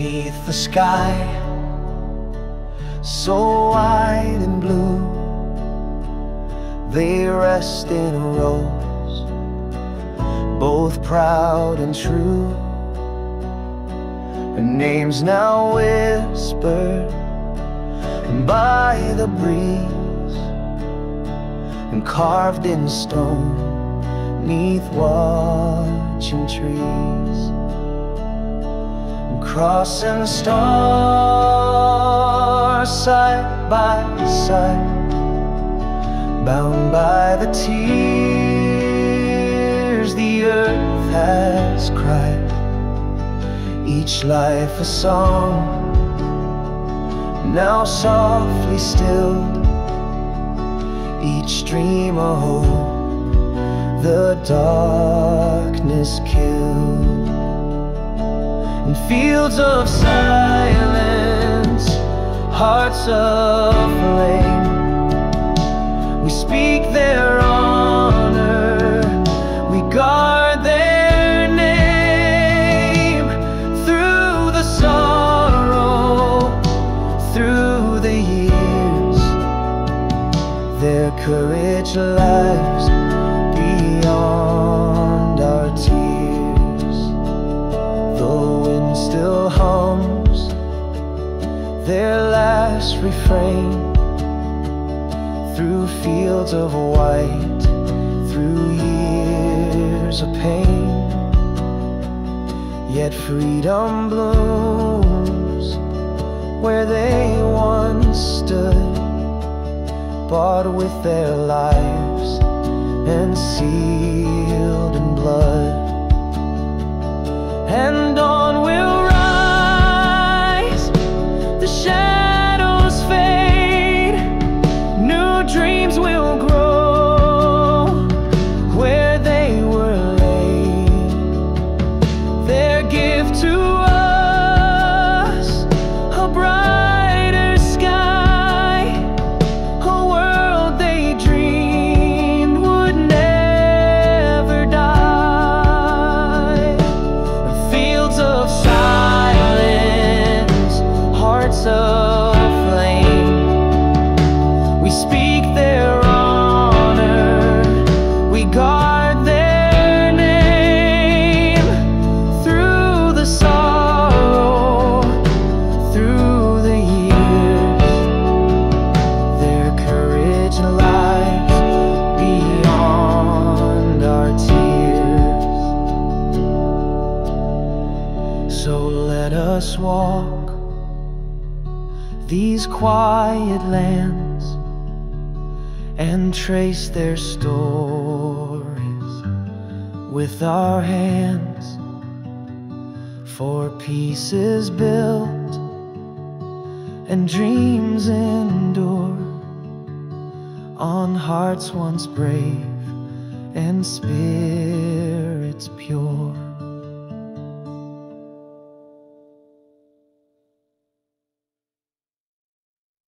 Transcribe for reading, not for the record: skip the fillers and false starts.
beneath the sky so wide and blue. They rest in rows, both proud and true. Her name's now whispered by the breeze and carved in stone 'neath watching trees, and crossing the stars side by side, bound by the tears the earth has cried. Each life a song, now softly stilled, each dream a hope the darkness killed. In fields of silence, hearts aflame, we speak their honor, we guard their name. Through the sorrow, through the years, their courage lives beyond our tears. The wind still hums their last refrain, through fields of white, through years of pain. Yet freedom blooms where they once stood, bought with their lives and sealed in blood. And dawn will rise, the shadows fade, new dreams will grow where they were laid. Their gift to us, a brighter sky, a world they dreamed would never die. Fields of silence, hearts aflame, we speak their honor, we guard their name. Through the sorrow, through the years, their courage lies beyond our tears. So let us walk these quiet lands and trace their stories with our hands. For peace is built and dreams endure on hearts once brave and spirits pure.